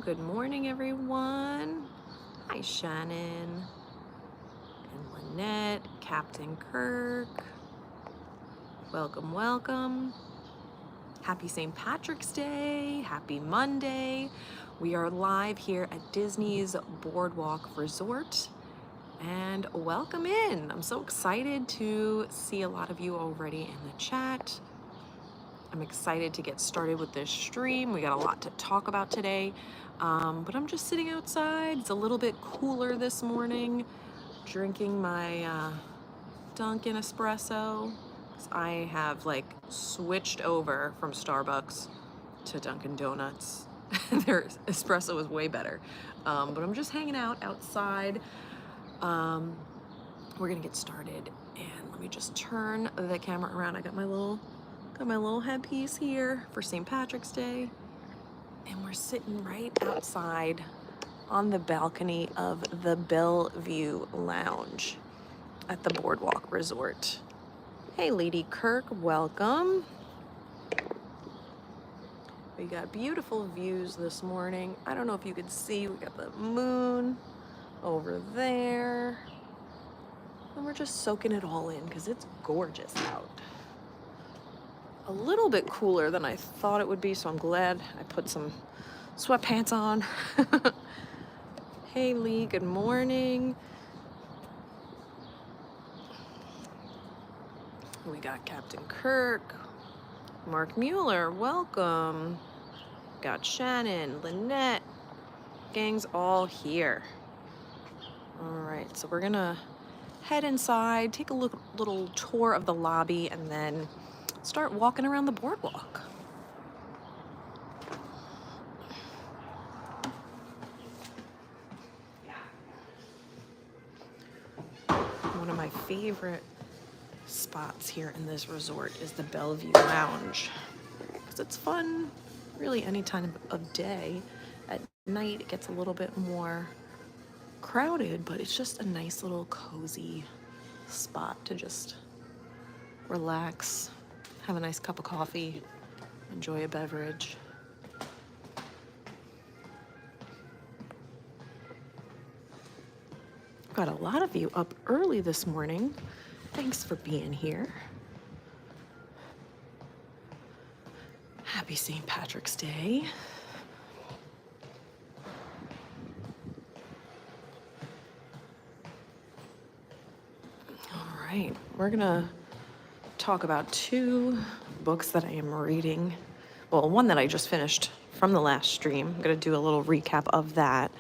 Good morning, everyone. Hi, Shannon and Lynette, Captain Kirk. Welcome, welcome. Happy St. Patrick's Day. Happy Monday. We are live here at Disney's Boardwalk Resort. And welcome in. I'm so excited to see a lot of you already in the chat. I'm excited to get started with this stream. We got a lot to talk about today, but I'm just sitting outside. It's a little bit cooler this morning, drinking my Dunkin' espresso. 'Cause I have like switched over from Starbucks to Dunkin' Donuts. Their espresso is way better, but I'm just hanging out outside. We're gonna get started, and let me just turn the camera around. I got my little headpiece here for St. Patrick's Day, and we're sitting right outside on the balcony of the Bellevue Lounge at the Boardwalk Resort. Hey, Lady Kirk, welcome. We got beautiful views this morning. I don't know if you can see, we got the moon over there. And we're just soaking it all in because it's gorgeous out. A little bit cooler than I thought it would be, so I'm glad I put some sweatpants on. Hey Lee, good morning. We got Captain Kirk, Mark Mueller, welcome. Got Shannon, Lynette, gang's all here. All right, so we're gonna head inside, take a little tour of the lobby, and then start walking around the boardwalk. One of my favorite spots here in this resort is the Bellevue Lounge, because it's fun really any time of day. At night it gets a little bit more crowded, but it's just a nice little cozy spot to just relax, have a nice cup of coffee, enjoy a beverage. Got a lot of you up early this morning. Thanks for being here. Happy St. Patrick's Day. All right, we're gonna talk about two books that I am reading. Well, one that I just finished from the last stream. I'm gonna do a little recap of that,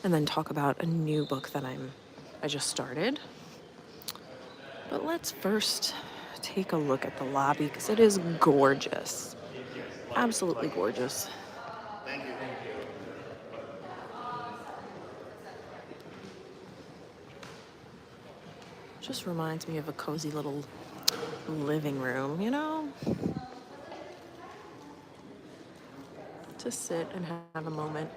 and then talk about a new book that I just started. But let's first take a look at the lobby, because it is gorgeous. Absolutely gorgeous. Thank you. Just reminds me of a cozy little living room, you know? To sit and have a moment.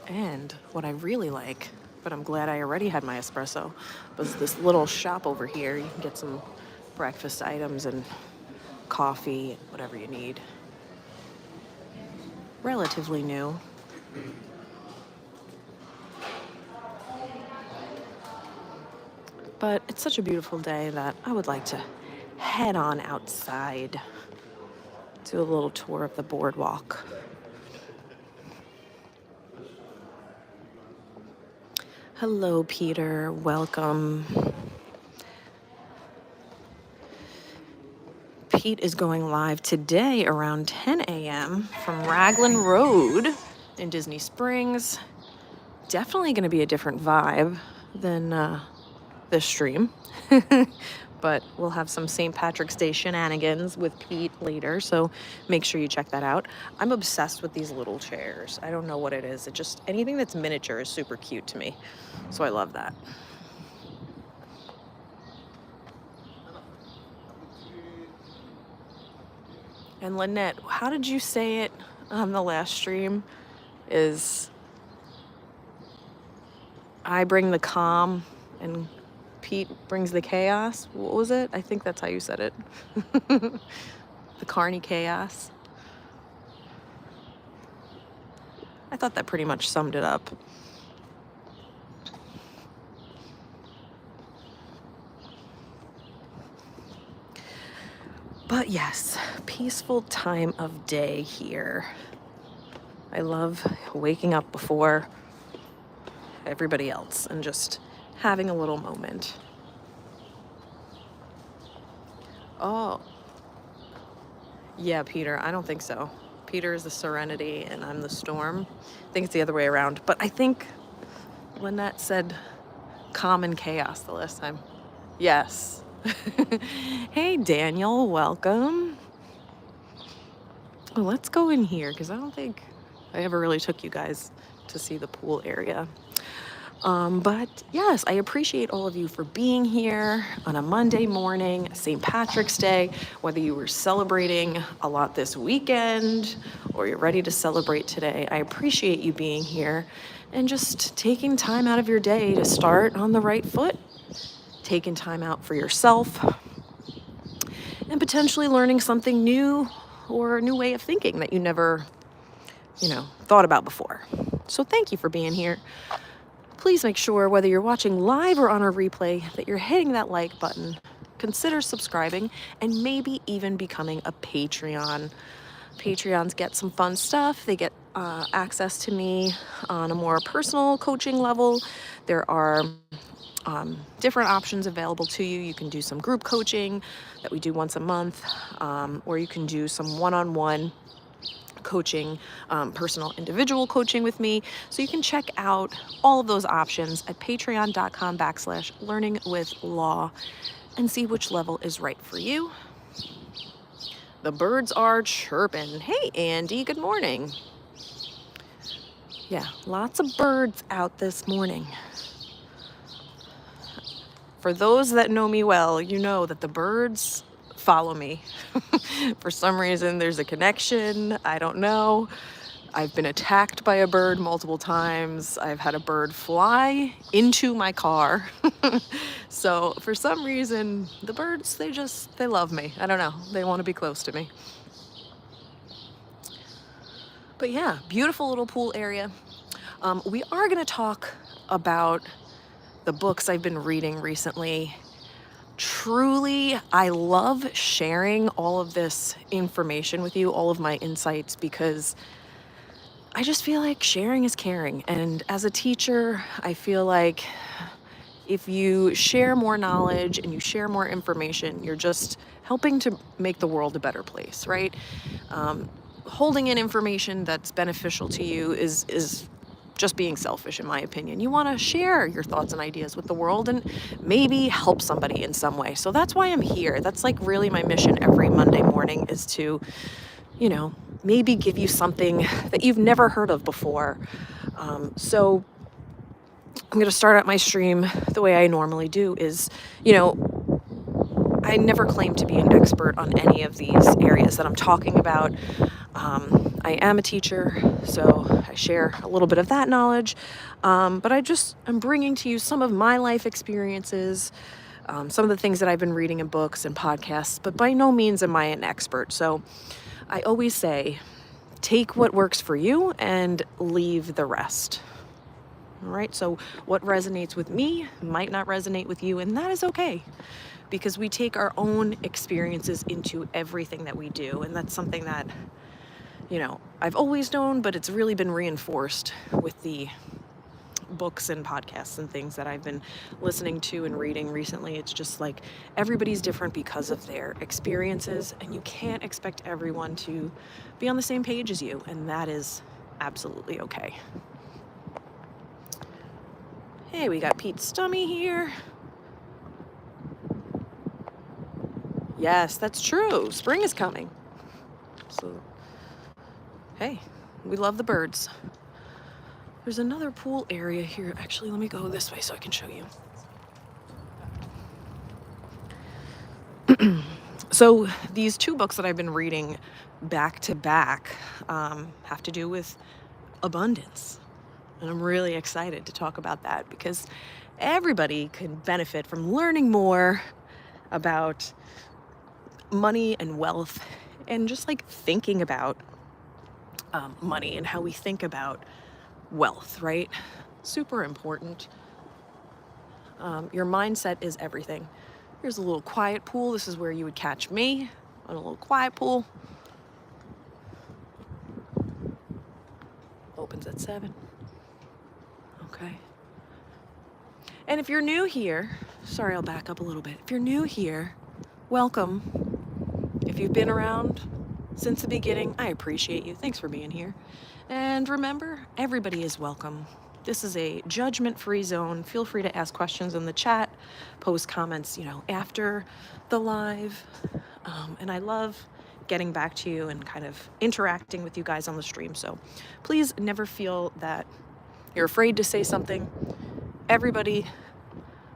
And what I really like, but I'm glad I already had my espresso, was this little shop over here. You can get some breakfast items and coffee, whatever you need. Relatively new. But it's such a beautiful day that I would like to head on outside, do a little tour of the boardwalk. Hello, Peter. Welcome. Pete is going live today around 10 a.m. from Raglan Road in Disney Springs. Definitely going to be a different vibe than this stream. But we'll have some St. Patrick's Day shenanigans with Pete later, so make sure you check that out. I'm obsessed with these little chairs. I don't know what it is. It just, anything that's miniature is super cute to me, so I love that. And Lynette, how did you say it on the last stream? Is I bring the calm and Pete brings the chaos. What was it? I think that's how you said it. The Carney chaos. I thought that pretty much summed it up. But yes, peaceful time of day here. I love waking up before everybody else and just having a little moment. Oh, yeah, Peter, I don't think so. Peter is the serenity and I'm the storm. I think it's the other way around. But I think Lynette said calm and chaos the last time. Yes. Hey, Daniel, welcome. Well, let's go in here because I don't think I ever really took you guys to see the pool area. But yes, I appreciate all of you for being here on a Monday morning, St. Patrick's Day, whether you were celebrating a lot this weekend or you're ready to celebrate today. I appreciate you being here and just taking time out of your day to start on the right foot, taking time out for yourself, and potentially learning something new or a new way of thinking that you never, thought about before. So thank you for being here. Please make sure, whether you're watching live or on a replay, that you're hitting that like button. Consider subscribing and maybe even becoming a Patreon. Patreons get some fun stuff. They get access to me on a more personal coaching level. There are different options available to you. You can do some group coaching that we do once a month, or you can do some one-on-one coaching, personal individual coaching with me. So you can check out all of those options at patreon.com/learningwithlaw and see which level is right for you. The birds are chirping. Hey, Andy, good morning. Yeah, lots of birds out this morning. For those that know me well, you know that the birds follow me. For some reason, there's a connection. I don't know. I've been attacked by a bird multiple times. I've had a bird fly into my car. So for some reason, the birds, they love me. I don't know. They want to be close to me. But yeah, beautiful little pool area. We are going to talk about the books I've been reading recently. Truly, I love sharing all of this information with you, all of my insights, because I just feel like sharing is caring. And as a teacher, I feel like if you share more knowledge and you share more information, you're just helping to make the world a better place, right? Holding in information that's beneficial to you is just being selfish, in my opinion. You want to share your thoughts and ideas with the world and maybe help somebody in some way. So that's why I'm here. That's like really my mission every Monday morning, is to, maybe give you something that you've never heard of before. So I'm going to start out my stream the way I normally do is, I never claim to be an expert on any of these areas that I'm talking about. I am a teacher, so I share a little bit of that knowledge, but I'm bringing to you some of my life experiences, some of the things that I've been reading in books and podcasts, but by no means am I an expert. So I always say, take what works for you and leave the rest. All right, so what resonates with me might not resonate with you, and that is okay, because we take our own experiences into everything that we do, and that's something that I've always known, but it's really been reinforced with the books and podcasts and things that I've been listening to and reading recently. It's just like everybody's different because of their experiences, and you can't expect everyone to be on the same page as you, and that is absolutely okay. Hey, we got Pete Stummy here. Yes, that's true. Spring is coming. So hey, we love the birds. There's another pool area here. Actually, let me go this way so I can show you. So these two books that I've been reading back to back have to do with abundance. And I'm really excited to talk about that because everybody can benefit from learning more about money and wealth and just like thinking about money and how we think about wealth, right? Super important. Your mindset is everything. Here's a little quiet pool. This is where you would catch me on a little quiet pool. Opens at 7. Okay. And if you're new here, sorry, I'll back up a little bit. If you're new here, welcome. If you've been around since the beginning, I appreciate you. Thanks for being here. And remember, everybody is welcome. This is a judgment-free zone. Feel free to ask questions in the chat, post comments, after the live. And I love getting back to you and kind of interacting with you guys on the stream. So please never feel that you're afraid to say something. Everybody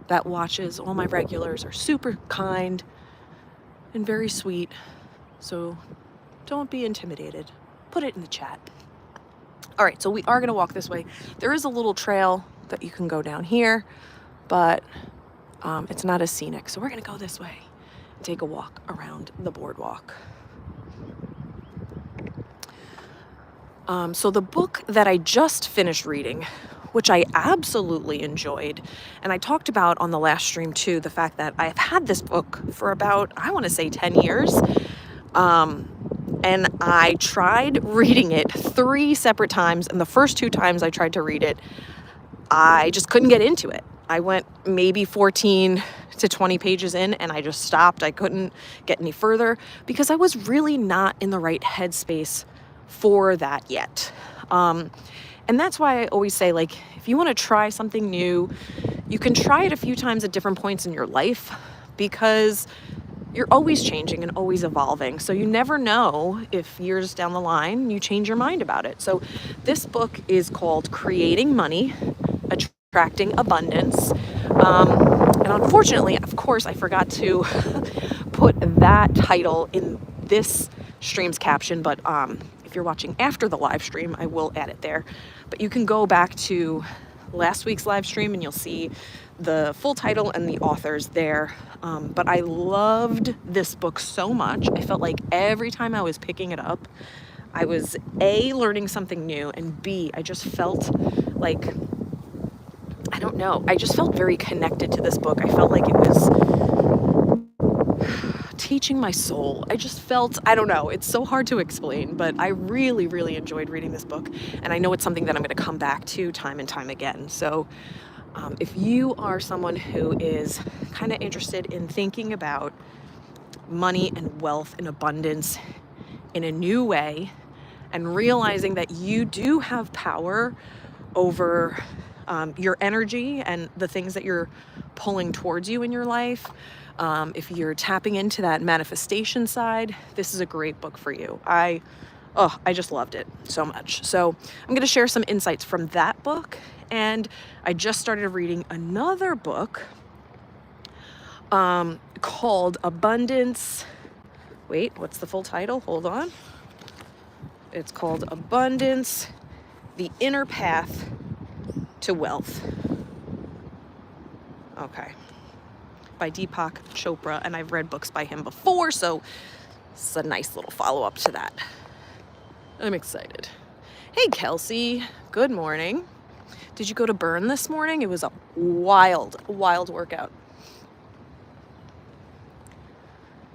that watches, all my regulars, are super kind and very sweet. So don't be intimidated. Put it in the chat. All right, so we are going to walk this way. There is a little trail that you can go down here, but it's not as scenic. So we're going to go this way and take a walk around the boardwalk. So the book that I just finished reading, which I absolutely enjoyed, and I talked about on the last stream too, the fact that I've had this book for about, I want to say 10 years. And I tried reading it 3 separate times, and the first 2 times I tried to read it, I just couldn't get into it. I went maybe 14 to 20 pages in, and I just stopped. I couldn't get any further because I was really not in the right headspace for that yet. And that's why I always say, like, if you want to try something new, you can try it a few times at different points in your life, because you're always changing and always evolving. So you never know if years down the line you change your mind about it. So this book is called Creating Money, Attracting Abundance. And unfortunately, of course, I forgot to put that title in this stream's caption, but if you're watching after the live stream, I will add it there. But you can go back to last week's live stream and you'll see the full title and the authors there. But I loved this book so much. I felt like every time I was picking it up, I was A, learning something new, and B, I just felt like, I don't know, I just felt very connected to this book. I felt like it was teaching my soul. I just felt, I don't know, it's so hard to explain, but I really, really enjoyed reading this book. And I know it's something that I'm going to come back to time and time again. So if you are someone who is kind of interested in thinking about money and wealth and abundance in a new way, and realizing that you do have power over your energy and the things that you're pulling towards you in your life, if you're tapping into that manifestation side, this is a great book for you. I just loved it so much. So I'm going to share some insights from that book. And I just started reading another book called Abundance. Wait, what's the full title? Hold on. It's called Abundance, The Inner Path to Wealth. Okay. By Deepak Chopra. And I've read books by him before, so it's a nice little follow-up to that. I'm excited. Hey, Kelsey. Good morning. Did you go to Burn this morning? It was a wild workout.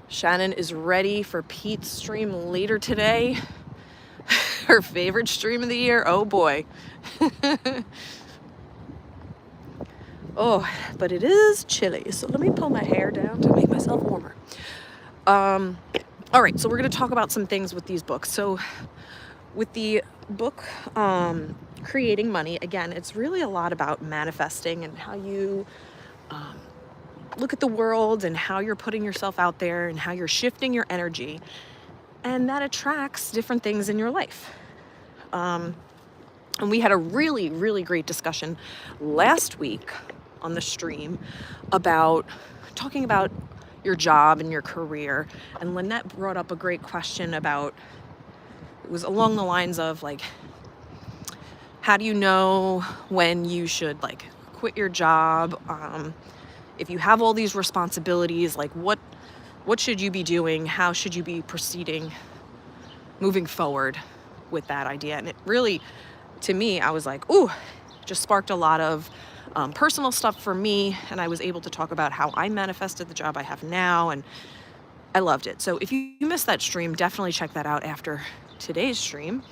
Shannon is ready for Pete's stream later today. Her favorite stream of the year. Oh boy. Oh, but it is chilly. So let me pull my hair down to make myself warmer. All right, so we're going to talk about some things with these books. So with the book, Creating Money, again, it's really a lot about manifesting and how you look at the world and how you're putting yourself out there and how you're shifting your energy, and that attracts different things in your life. And we had a really, really great discussion last week on the stream about talking about your job and your career. And Lynette brought up a great question about, it was along the lines of like, how do you know when you should like quit your job? If you have all these responsibilities, like what should you be doing? How should you be proceeding, moving forward with that idea? And it really to me, I was like, ooh, just sparked a lot of personal stuff for me. And I was able to talk about how I manifested the job I have now. And I loved it. So if you missed that stream, definitely check that out after today's stream.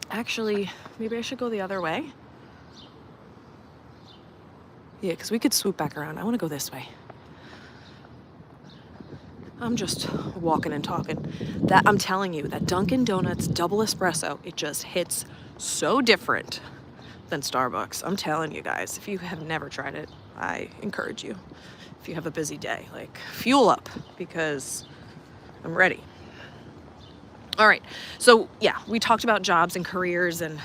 Actually, maybe I should go the other way. Yeah, because we could swoop back around. I want to go this way. I'm just walking and talking. That, I'm telling you, that Dunkin' Donuts double espresso, it just hits so different than Starbucks. I'm telling you guys, if you have never tried it, I encourage you. If you have a busy day, like, fuel up, because I'm ready. All right, so yeah, we talked about jobs and careers, and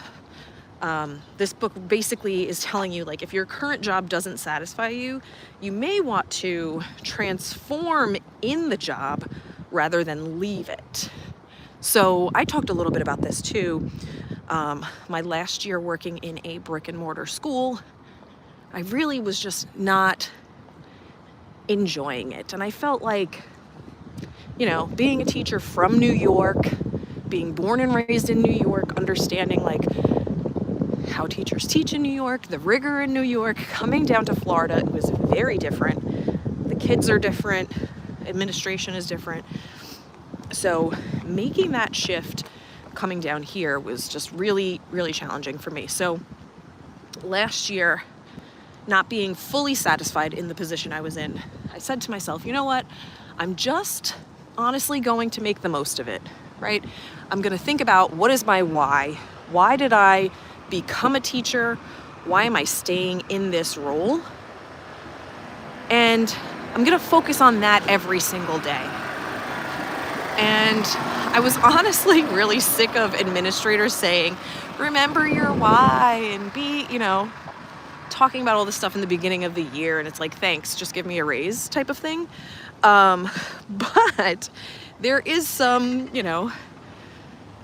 this book basically is telling you, like, if your current job doesn't satisfy you, you may want to transform in the job rather than leave it. So I talked a little bit about this too. My last year working in a brick and mortar school, I really was just not enjoying it. And I felt like, you know, being a teacher from New York, being born and raised in New York, understanding like how teachers teach in New York, the rigor in New York, coming down to Florida, it was very different. The kids are different, administration is different. So making that shift coming down here was just really, really challenging for me. So last year, not being fully satisfied in the position I was in, I said to myself, you know what? I'm just honestly going to make the most of it, right? I'm going to think about, what is my why? Why did I become a teacher? Why am I staying in this role? And I'm going to focus on that every single day. And I was honestly really sick of administrators saying, remember your why, and be, you know, talking about all this stuff in the beginning of the year. And it's like, thanks, just give me a raise type of thing. But there is some, you know,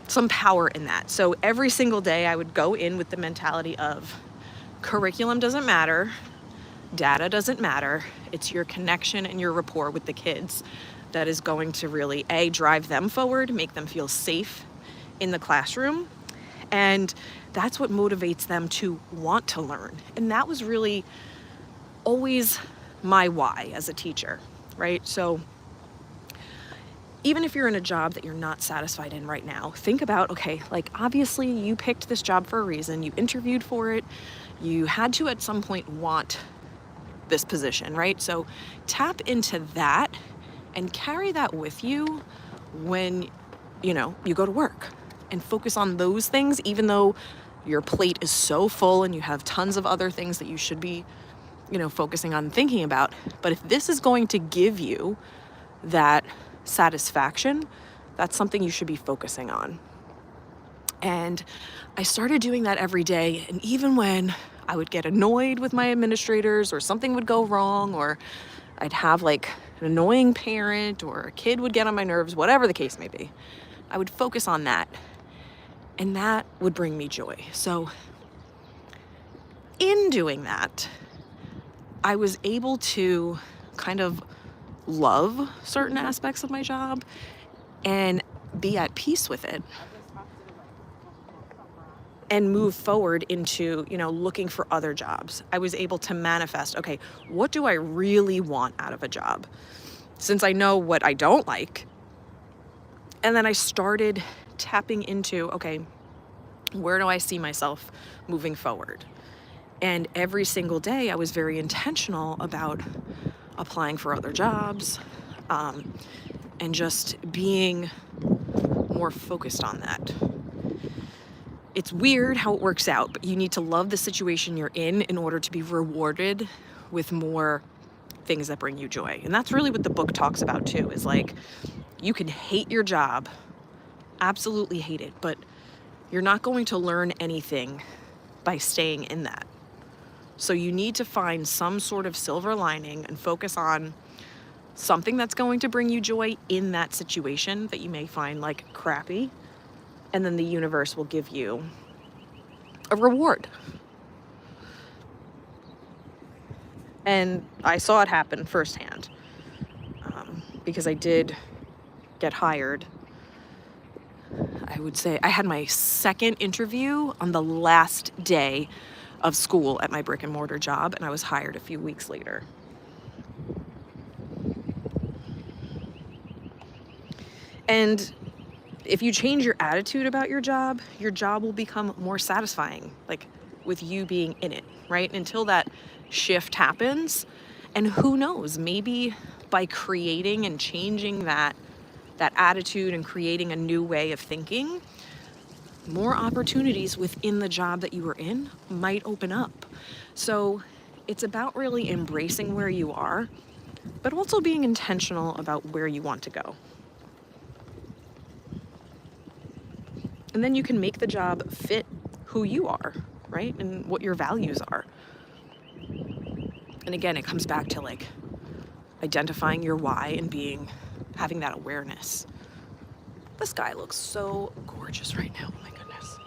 some power in that. So every single day I would go in with the mentality of, curriculum doesn't matter, data doesn't matter. It's your connection and your rapport with the kids that is going to really, A, drive them forward, make them feel safe in the classroom. And that's what motivates them to want to learn. And that was really always my why as a teacher, right? So even if you're in a job that you're not satisfied in right now, think about, okay, like, obviously you picked this job for a reason, you interviewed for it, you had to at some point want this position, right? So tap into that and carry that with you when, you know, you go to work, and focus on those things, even though your plate is so full and you have tons of other things that you should be, you know, focusing on thinking about. But if this is going to give you that satisfaction, that's something you should be focusing on. And I started doing that every day. And even when I would get annoyed with my administrators, or something would go wrong, or I'd have like an annoying parent, or a kid would get on my nerves, whatever the case may be, I would focus on that. And that would bring me joy. So in doing that, I was able to kind of love certain aspects of my job and be at peace with it, and move forward into, you know, looking for other jobs. I was able to manifest, okay, what do I really want out of a job? Since I know what I don't like. And then I started tapping into, okay, where do I see myself moving forward? And every single day I was very intentional about applying for other jobs, and just being more focused on that. It's weird how it works out, but you need to love the situation you're in order to be rewarded with more things that bring you joy. And that's really what the book talks about too, is like, you can hate your job, absolutely hate it, but you're not going to learn anything by staying in that. So you need to find some sort of silver lining and focus on something that's going to bring you joy in that situation that you may find like crappy. And then the universe will give you a reward. And I saw it happen firsthand, because I did get hired. I I would say I had my second interview on the last day of school at my brick and mortar job, and I was hired a few weeks later. And if you change your attitude about your job will become more satisfying, like with you being in it, right? Until that shift happens. And who knows, maybe by creating and changing that attitude and creating a new way of thinking, more opportunities within the job that you were in might open up. So it's about really embracing where you are, but also being intentional about where you want to go. And then you can make the job fit who you are, right? And what your values are. And again, it comes back to like identifying your why and having that awareness. The sky looks so gorgeous right now. Oh my goodness.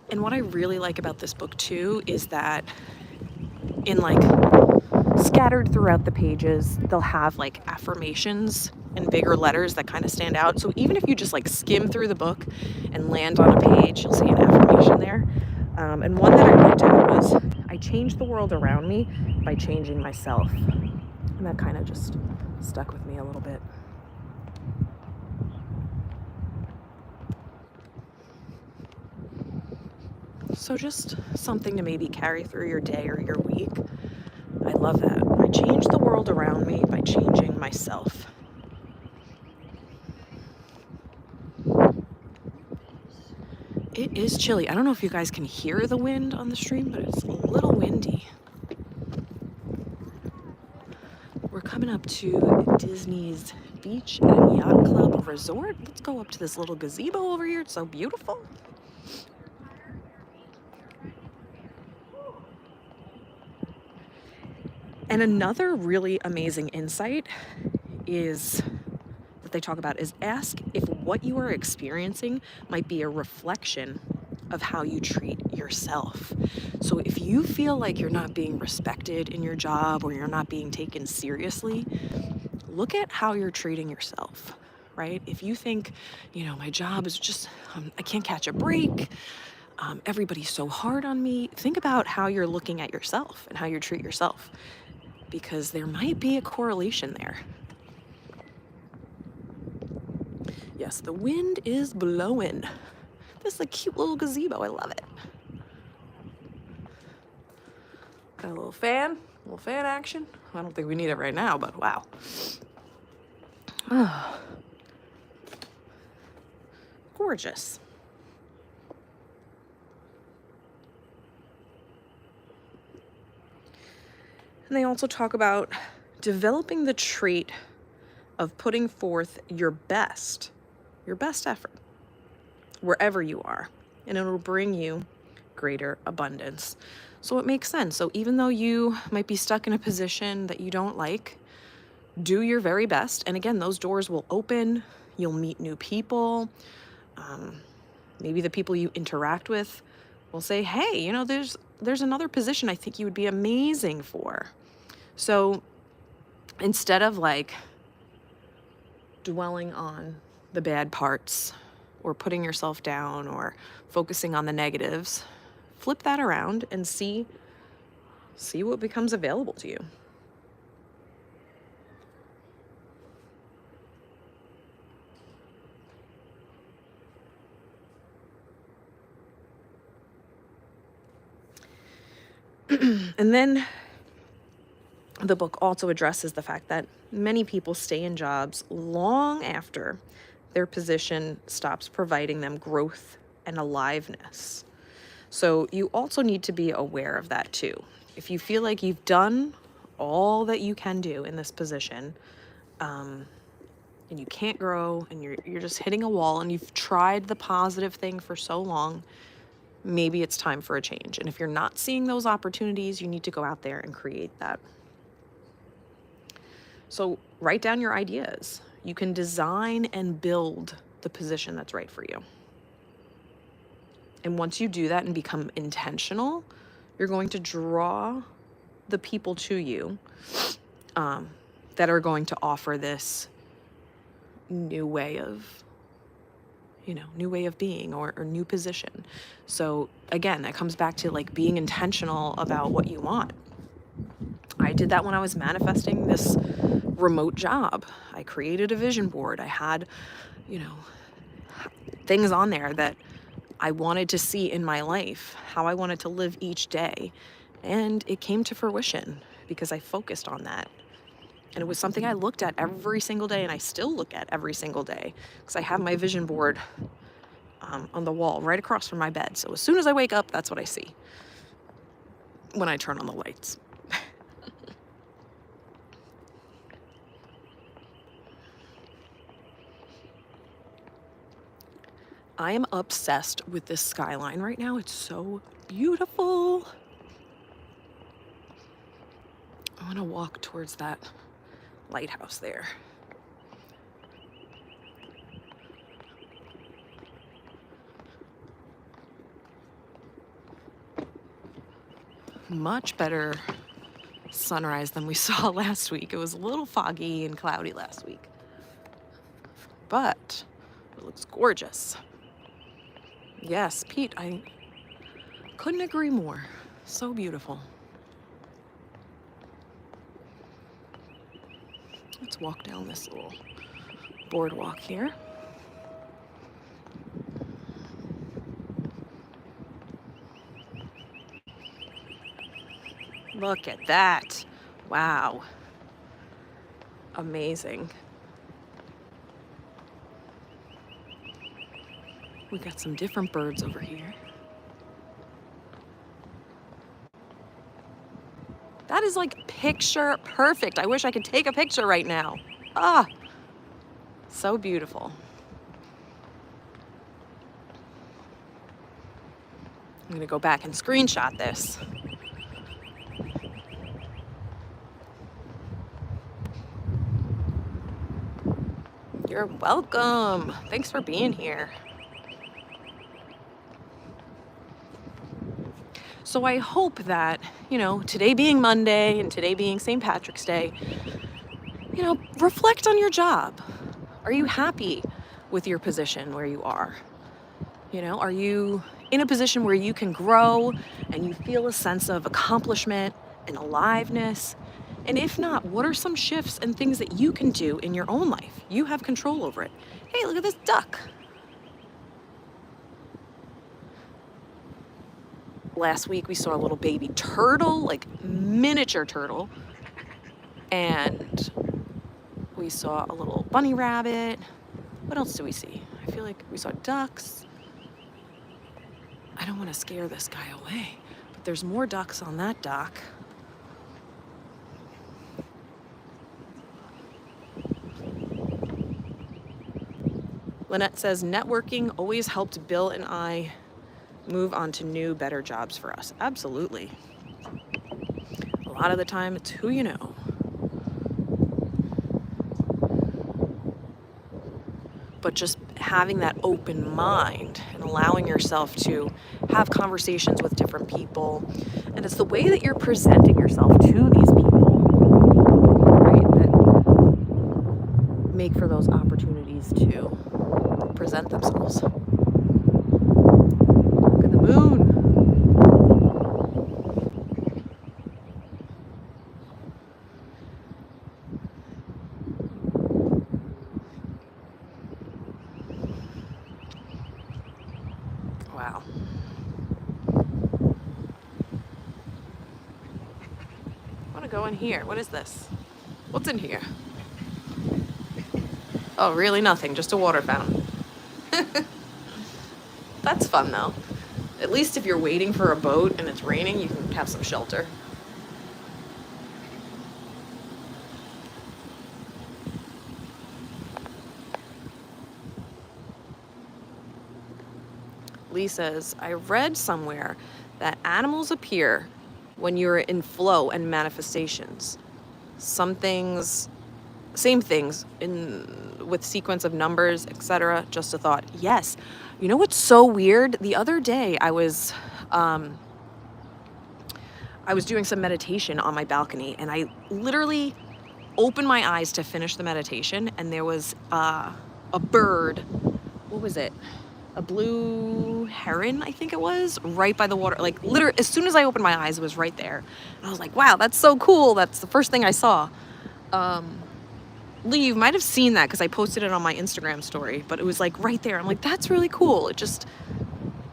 And what I really like about this book too is that in like scattered throughout the pages, they'll have like affirmations and bigger letters that kind of stand out. So even if you just like skim through the book and land on a page, you'll see an affirmation there. And one that I wrote down was, I changed the world around me by changing myself. And that kind of just stuck with me a little bit. So just something to maybe carry through your day or your week. I love that. I changed the world around me by changing myself. It is chilly. I don't know if you guys can hear the wind on the stream, but it's a little windy. We're coming up to Disney's Beach and Yacht Club Resort. Let's go up to this little gazebo over here. It's so beautiful. And another really amazing insight that they talk about is ask if what you are experiencing might be a reflection of how you treat yourself. So if you feel like you're not being respected in your job or you're not being taken seriously, look at how you're treating yourself, right? If you think, my job is just, I can't catch a break, everybody's so hard on me, think about how you're looking at yourself and how you treat yourself, because there might be a correlation there. Yes, the wind is blowing. This is a cute little gazebo. I love it. Got a little fan action. I don't think we need it right now, but wow. Oh. Gorgeous. And they also talk about developing the trait of putting forth your best effort, wherever you are, and it'll bring you greater abundance. So it makes sense. So even though you might be stuck in a position that you don't like, do your very best. And again, those doors will open. You'll meet new people. Maybe the people you interact with will say, hey, there's another position I think you would be amazing for. So instead of like dwelling on the bad parts or putting yourself down or focusing on the negatives, flip that around and see what becomes available to you. And then the book also addresses the fact that many people stay in jobs long after their position stops providing them growth and aliveness. So you also need to be aware of that too. If you feel like you've done all that you can do in this position, and you can't grow and you're just hitting a wall and you've tried the positive thing for so long, maybe it's time for a change. And if you're not seeing those opportunities, you need to go out there and create that. So write down your ideas. You can design and build the position that's right for you. And once you do that and become intentional, you're going to draw the people to you that are going to offer this new way of, new way of being or new position. So again, that comes back to like being intentional about what you want. I did that when I was manifesting this remote job. I created a vision board. I had, things on there that I wanted to see in my life, how I wanted to live each day. And it came to fruition because I focused on that. And it was something I looked at every single day, and I still look at every single day because I have my vision board on the wall right across from my bed. So as soon as I wake up, that's what I see when I turn on the lights. I am obsessed with this skyline right now. It's so beautiful. I want to walk towards that lighthouse there. Much better sunrise than we saw last week. It was a little foggy and cloudy last week, but it looks gorgeous. Yes, Pete, I couldn't agree more. So beautiful. Let's walk down this little boardwalk here. Look at that. Wow. Amazing. We got some different birds over here. That is like picture perfect. I wish I could take a picture right now. Ah, so beautiful. I'm gonna go back and screenshot this. You're welcome. Thanks for being here. So I hope that, today being Monday and today being St. Patrick's Day, reflect on your job. Are you happy with your position where you are? Are you in a position where you can grow and you feel a sense of accomplishment and aliveness? And if not, what are some shifts and things that you can do in your own life? You have control over it. Hey, look at this duck. Last week we saw a little baby turtle, like miniature turtle. And we saw a little bunny rabbit. What else do we see? I feel like we saw ducks. I don't want to scare this guy away, but there's more ducks on that dock. Lynette says, networking always helped Bill and I move on to new, better jobs for us. Absolutely. A lot of the time, it's who you know. But just having that open mind and allowing yourself to have conversations with different people. And it's the way that you're presenting yourself to these people, right, that make for those opportunities to present themselves. Look at the moon. Wow. I want to go in here. What is this? What's in here? Oh, really nothing. Just a water fountain. That's fun, though. At least if you're waiting for a boat and it's raining, you can have some shelter. Lee says, I read somewhere that animals appear when you're in flow and manifestations. Some things, same things with sequence of numbers, etc. Just a thought. Yes. You know what's so weird? The other day I was doing some meditation on my balcony, and I literally opened my eyes to finish the meditation, and there was a bird. What was it? A blue heron, I think it was, right by the water. Like literally, as soon as I opened my eyes, it was right there. And I was like, wow, that's so cool. That's the first thing I saw. Lee, you might have seen that because I posted it on my Instagram story, but it was like right there. I'm like, that's really cool. It just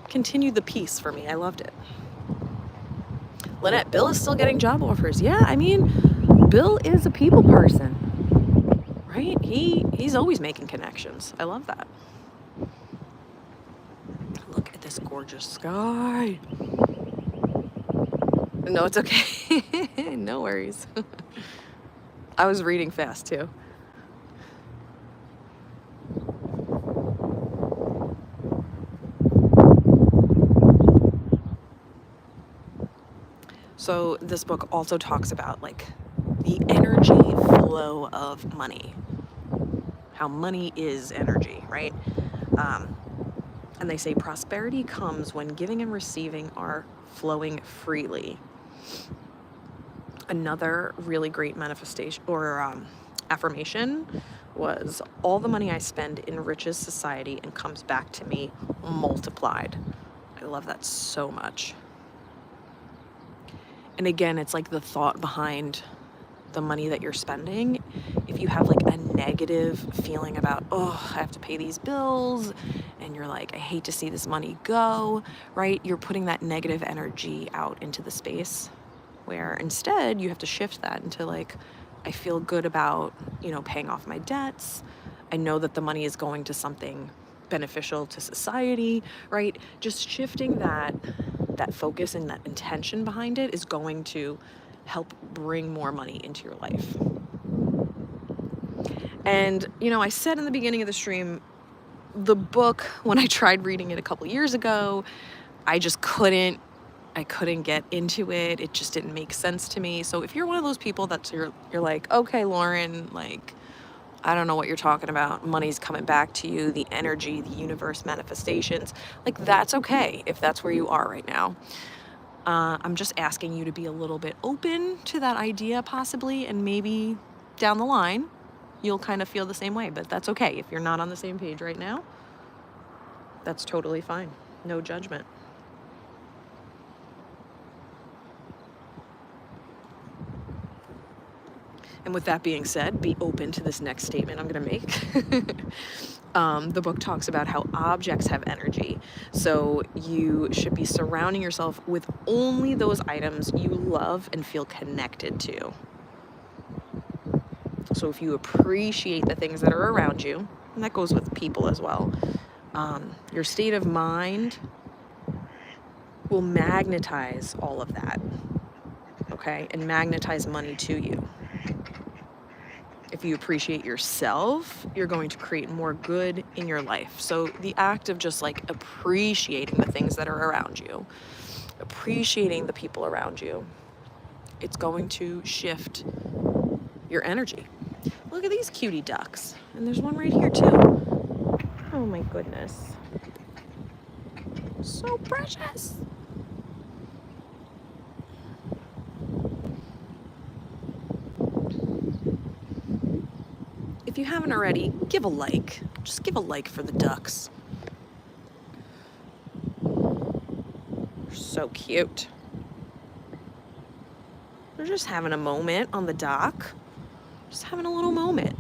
continued the piece for me. I loved it. Lynette, Bill is still getting job offers. Yeah, I mean, Bill is a people person, right? He's always making connections. I love that. Look at this gorgeous sky. No, it's okay. No worries. I was reading fast too. So this book also talks about like the energy flow of money, how money is energy, right? And they say prosperity comes when giving and receiving are flowing freely. Another really great manifestation or affirmation was, all the money I spend enriches society and comes back to me multiplied. I love that so much. And again, it's like the thought behind the money that you're spending. If you have like a negative feeling about, oh, I have to pay these bills, and you're like, I hate to see this money go, right? You're putting that negative energy out into the space, where instead you have to shift that into like, I feel good about, paying off my debts. I know that the money is going to something beneficial to society, right? Just shifting that focus and that intention behind it is going to help bring more money into your life. And, I said in the beginning of the stream, the book, when I tried reading it a couple years ago, I just couldn't get into it. It just didn't make sense to me. So if you're one of those people you're like, okay, Lauren, like, I don't know what you're talking about. Money's coming back to you, the energy, the universe, manifestations. Like, that's okay if that's where you are right now. I'm just asking you to be a little bit open to that idea possibly, and maybe down the line, you'll kind of feel the same way, but that's okay. If you're not on the same page right now, that's totally fine. No judgment. And with that being said, be open to this next statement I'm going to make. The book talks about how objects have energy. So you should be surrounding yourself with only those items you love and feel connected to. So if you appreciate the things that are around you, and that goes with people as well, your state of mind will magnetize all of that, okay? And magnetize money to you. If you appreciate yourself, you're going to create more good in your life. So the act of just like appreciating the things that are around you, appreciating the people around you, it's going to shift your energy. Look at these cutie ducks. And there's one right here too. Oh my goodness. So precious. If you haven't already, give a like. Just give a like for the ducks. They're so cute. They're just having a moment on the dock. Just having a little moment.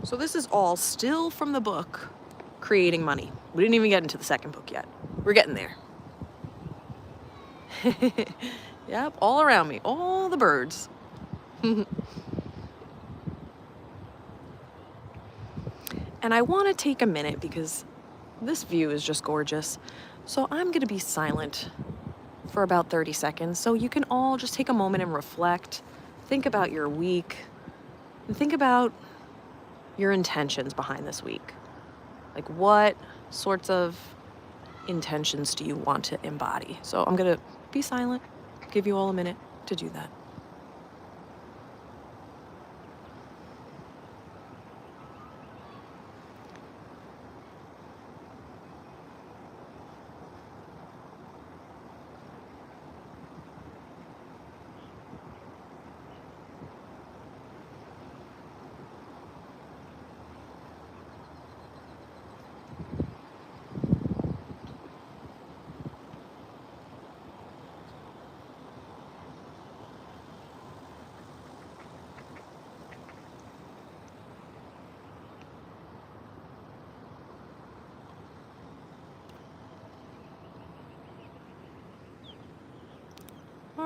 So this is all still from the book, Creating Money. We didn't even get into the second book yet. We're getting there. Yep, all around me, all the birds. And I want to take a minute because this view is just gorgeous. So I'm going to be silent for about 30 seconds. So you can all just take a moment and reflect. Think about your week. And think about your intentions behind this week. Like, what sorts of intentions do you want to embody? So I'm going to be silent, give you all a minute to do that.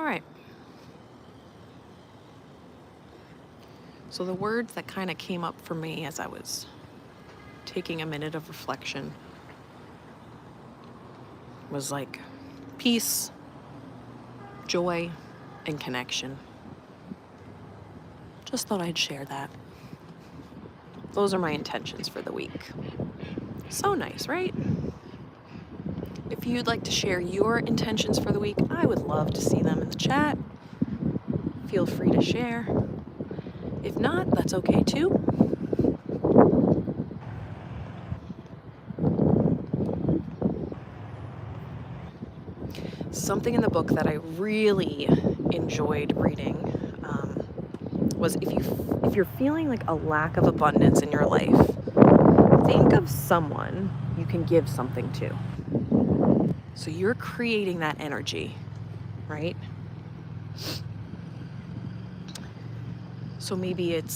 All right. So the words that kind of came up for me as I was taking a minute of reflection was like peace, joy, and connection. Just thought I'd share that. Those are my intentions for the week. So nice, right? If you'd like to share your intentions for the week, I would love to see them in the chat. Feel free to share. If not, that's okay too. Something in the book that I really enjoyed reading was if you're feeling like a lack of abundance in your life, think of someone you can give something to. So you're creating that energy, right? So maybe it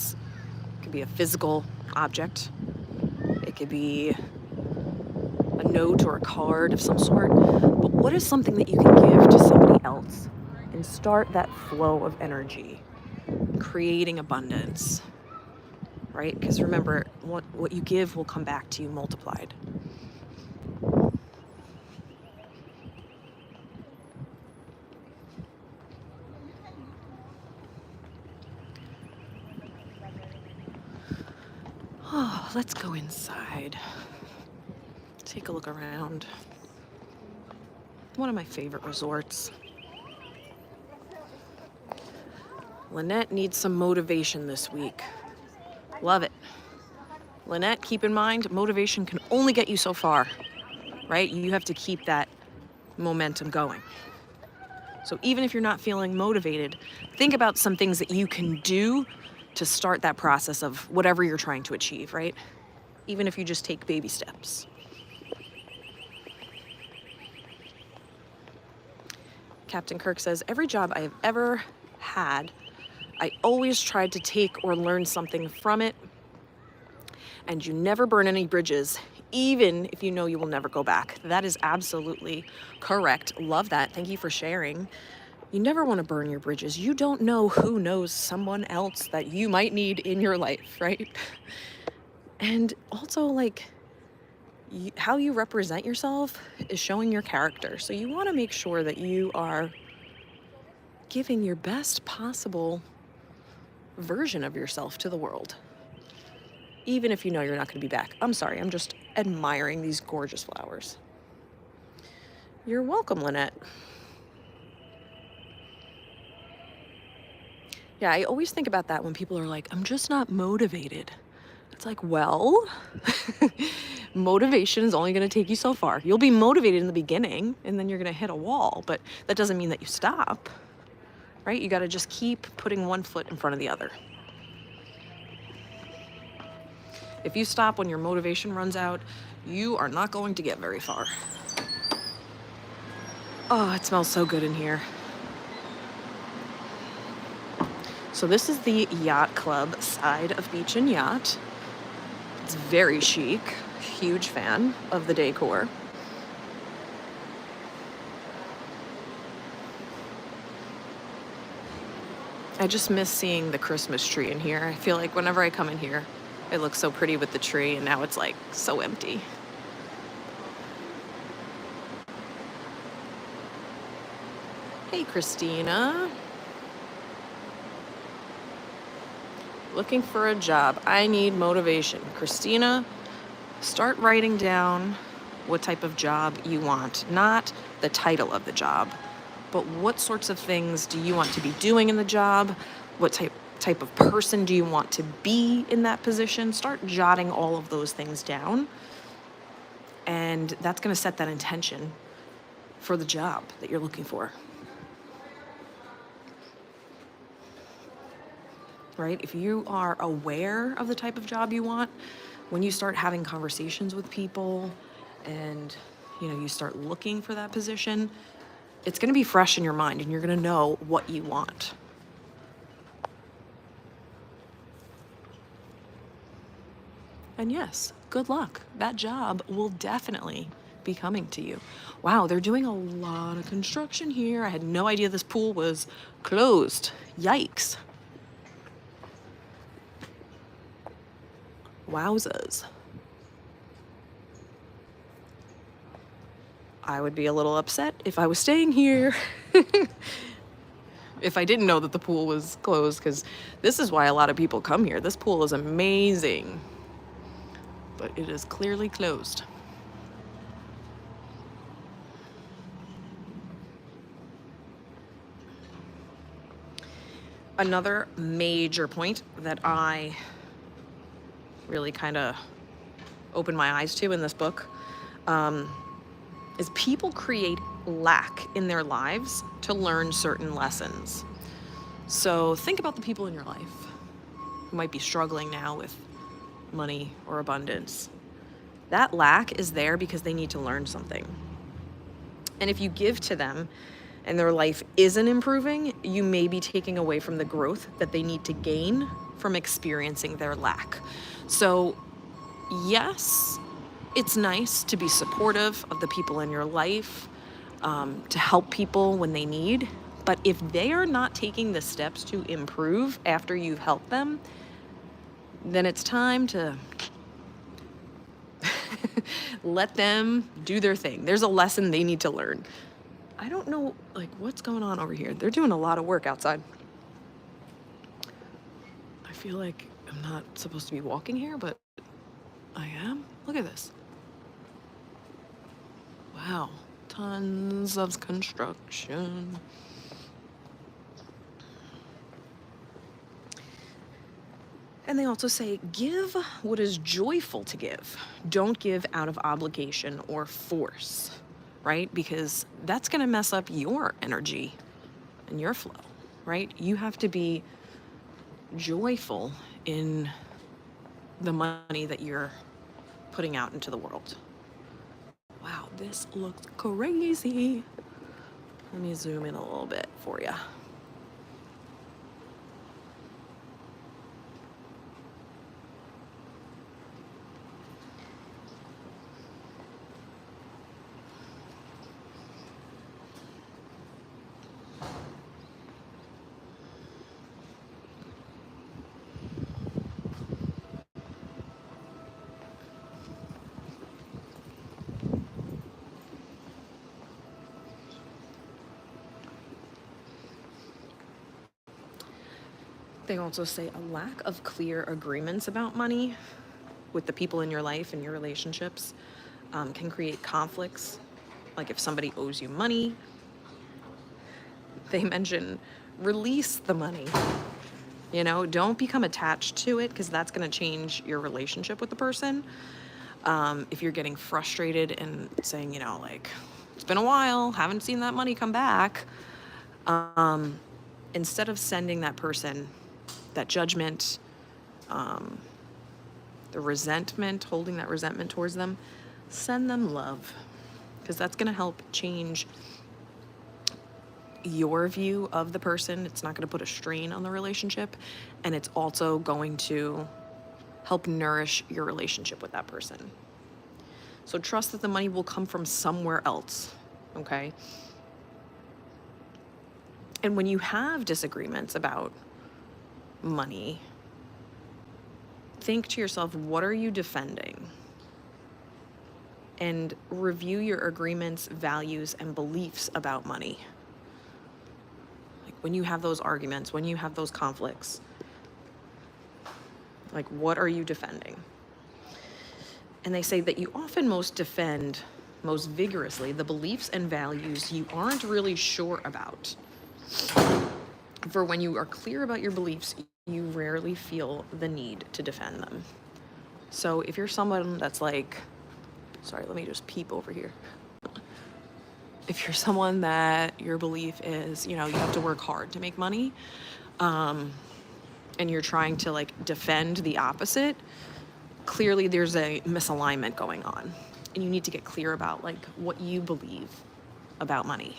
could be a physical object. It could be a note or a card of some sort. But what is something that you can give to somebody else and start that flow of energy, creating abundance, right? Because remember, what you give will come back to you multiplied. Oh, let's go inside. Take a look around. One of my favorite resorts. Lynette needs some motivation this week. Love it. Lynette, keep in mind, motivation can only get you so far, right? You have to keep that momentum going. So even if you're not feeling motivated, think about some things that you can do to start that process of whatever you're trying to achieve, right? Even if you just take baby steps. Captain Kirk says, every job I have ever had, I always tried to take or learn something from it, and you never burn any bridges, even if you know you will never go back. That is absolutely correct. Love that. Thank you for sharing. You never want to burn your bridges. You don't know who knows someone else that you might need in your life, right? And also, like, how you represent yourself is showing your character. So you want to make sure that you are giving your best possible version of yourself to the world, even if you know you're not going to be back. I'm sorry, I'm just admiring these gorgeous flowers. You're welcome, Lynette. Yeah, I always think about that when people are like, I'm just not motivated. It's like, well, motivation is only going to take you so far. You'll be motivated in the beginning, and then you're going to hit a wall, but that doesn't mean that you stop, right? You got to just keep putting one foot in front of the other. If you stop when your motivation runs out, you are not going to get very far. Oh, it smells so good in here. So this is the yacht club side of Beach and Yacht. It's very chic, huge fan of the decor. I just miss seeing the Christmas tree in here. I feel like whenever I come in here, it looks so pretty with the tree, and now it's like so empty. Hey, Christina. Looking for a job. I need motivation. Christina, start writing down what type of job you want, not the title of the job, but what sorts of things do you want to be doing in the job? What type of person do you want to be in that position? Start jotting all of those things down, and that's going to set that intention for the job that you're looking for. Right? If you are aware of the type of job you want, when you start having conversations with people and you start looking for that position, it's going to be fresh in your mind, and you're going to know what you want. And yes, good luck. That job will definitely be coming to you. Wow, they're doing a lot of construction here. I had no idea this pool was closed. Yikes. Wowzers. I would be a little upset if I was staying here. If I didn't know that the pool was closed, because this is why a lot of people come here. This pool is amazing, but it is clearly closed. Another major point that I really kind of opened my eyes to in this book is people create lack in their lives to learn certain lessons. So think about the people in your life who might be struggling now with money or abundance. That lack is there because they need to learn something. And if you give to them and their life isn't improving, you may be taking away from the growth that they need to gain from experiencing their lack. So yes, it's nice to be supportive of the people in your life, to help people when they need. But if they are not taking the steps to improve after you've helped them, then it's time to let them do their thing. There's a lesson they need to learn. I don't know, like, what's going on over here. They're doing a lot of work outside. I feel like I'm not supposed to be walking here, but I am. Look at this. Wow, tons of construction. And they also say, give what is joyful to give. Don't give out of obligation or force, right? Because that's going to mess up your energy and your flow, right? You have to be joyful in the money that you're putting out into the world. Wow, this looks crazy. Let me zoom in a little bit for you. They also say a lack of clear agreements about money with the people in your life and your relationships can create conflicts. Like if somebody owes you money, they mention release the money. You know, don't become attached to it, because that's going to change your relationship with the person. If you're getting frustrated and saying, you know, like, it's been a while, haven't seen that money come back, instead of sending that person that judgment, the resentment, holding that resentment towards them, send them love, because that's going to help change your view of the person. It's not going to put a strain on the relationship, and it's also going to help nourish your relationship with that person. So trust that the money will come from somewhere else, okay? And when you have disagreements about money, think to yourself, what are you defending? And review your agreements, values, and beliefs about money. Like when you have those arguments, when you have those conflicts, like what are you defending? And they say that you often most defend most vigorously the beliefs and values you aren't really sure about. For when you are clear about your beliefs, you rarely feel the need to defend them. So if you're someone that's like, sorry, let me just peep over here. If you're someone that your belief is, you know, you have to work hard to make money, and you're trying to like defend the opposite, clearly there's a misalignment going on. And you need to get clear about like what you believe about money.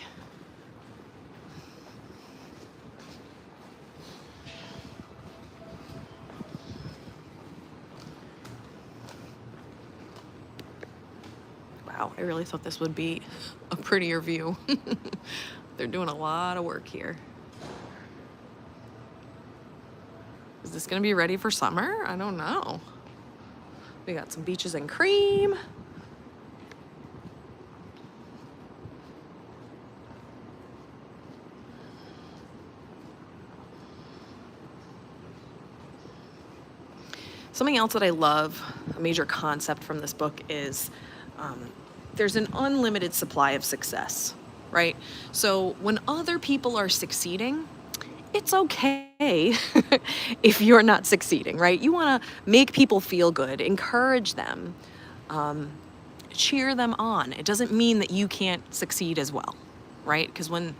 Wow, I really thought this would be a prettier view. They're doing a lot of work here. Is this gonna be ready for summer? I don't know. We got some beaches and cream. Something else that I love, a major concept from this book is there's an unlimited supply of success, right? So when other people are succeeding, it's okay if you're not succeeding, right? You want to make people feel good, encourage them, cheer them on. It doesn't mean that you can't succeed as well, right? Because when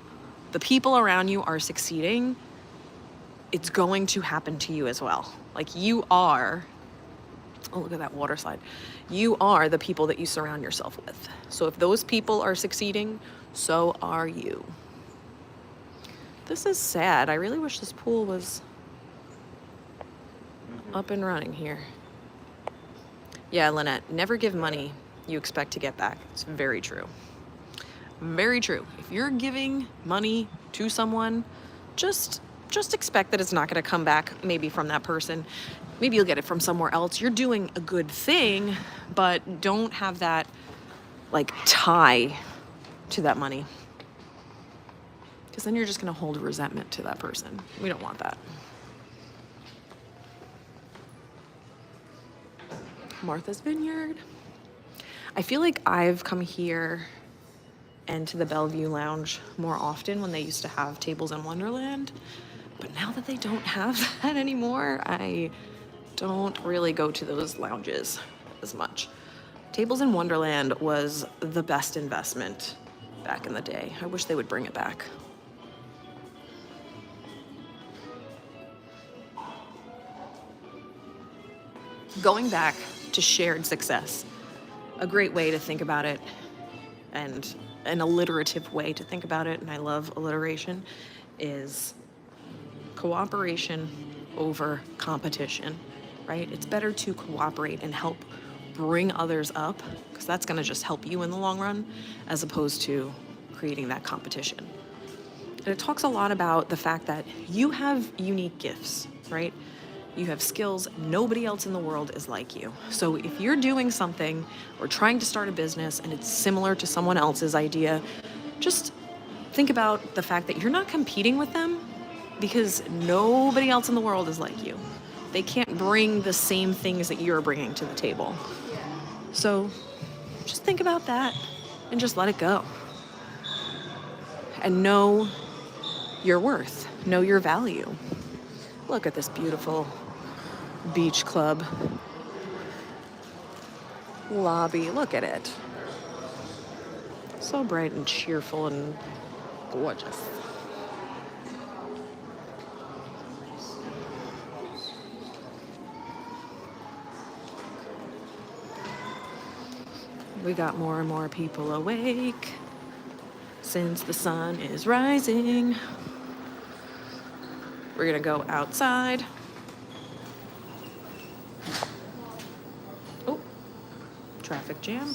the people around you are succeeding, it's going to happen to you as well. Like you are, oh, look at that water slide. You are the people that you surround yourself with. So if those people are succeeding, so are you. This is sad. I really wish this pool was up and running here. Yeah, Lynette, never give money you expect to get back. It's very true. Very true. If you're giving money to someone, just expect that it's not going to come back maybe from that person. Maybe you'll get it from somewhere else. You're doing a good thing, but don't have that like tie to that money. Because then you're just going to hold a resentment to that person. We don't want that. Martha's Vineyard. I feel like I've come here and to the Bellevue Lounge more often when they used to have Tables in Wonderland. But now that they don't have that anymore, I don't really go to those lounges as much. Tables in Wonderland was the best investment back in the day. I wish they would bring it back. Going back to shared success, a great way to think about it, and an alliterative way to think about it, and I love alliteration, is cooperation over competition, right? It's better to cooperate and help bring others up, because that's going to just help you in the long run, as opposed to creating that competition. And it talks a lot about the fact that you have unique gifts, right? You have skills. Nobody else in the world is like you. So if you're doing something or trying to start a business and it's similar to someone else's idea, just think about the fact that you're not competing with them, because nobody else in the world is like you. They can't bring the same things that you're bringing to the table. So just think about that and just let it go. And know your worth, know your value. Look at this beautiful beach club lobby. Look at it. So bright and cheerful and gorgeous. We got more and more people awake since the sun is rising. We're gonna go outside. Oh, traffic jam.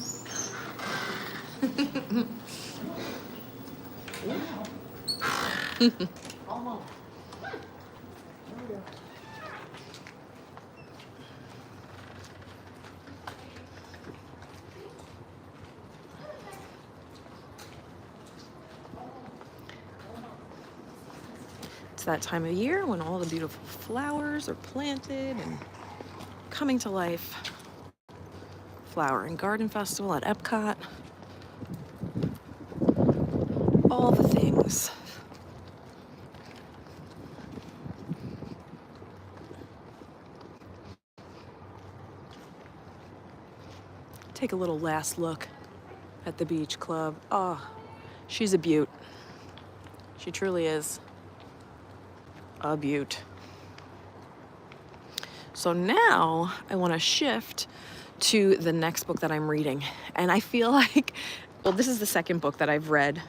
Almost. It's that time of year when all the beautiful flowers are planted and coming to life. Flower and Garden Festival at Epcot. All the things. Take a little last look at the beach club. Oh, she's a beaut. She truly is a beaut. So now I want to shift to the next book that I'm reading. And I feel like, well, this is the second book that I've read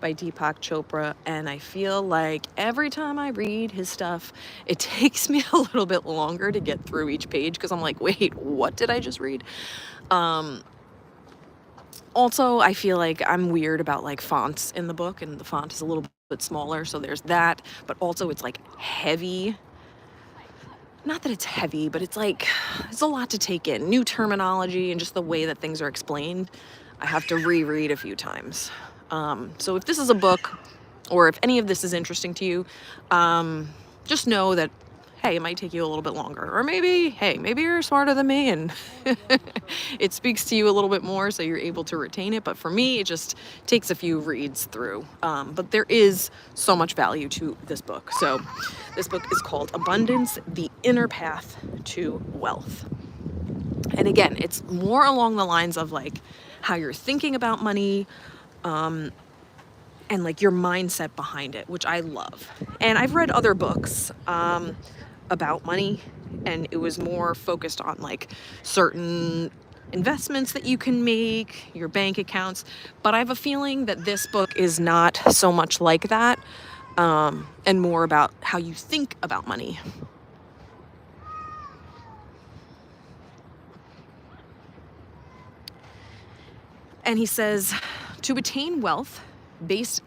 by Deepak Chopra, and I feel like every time I read his stuff, it takes me a little bit longer to get through each page, because I'm like, wait, what did I just read? Also, I feel like I'm weird about like fonts in the book, and the font is a little bit smaller, so there's that. But also it's like heavy. Not that it's heavy, but it's like, it's a lot to take in. New terminology and just the way that things are explained, I have to reread a few times. So if this is a book, or if any of this is interesting to you, just know that, hey, it might take you a little bit longer. Or maybe, hey, maybe you're smarter than me and it speaks to you a little bit more, so you're able to retain it. But for me, it just takes a few reads through. But there is so much value to this book. So this book is called Abundance, The Inner Path to Wealth. And again, it's more along the lines of like how you're thinking about money, and like your mindset behind it, which I love. And I've read other books about money, and it was more focused on like certain investments that you can make, your bank accounts. But I have a feeling that this book is not so much like that, and more about how you think about money. And he says, to attain wealth, base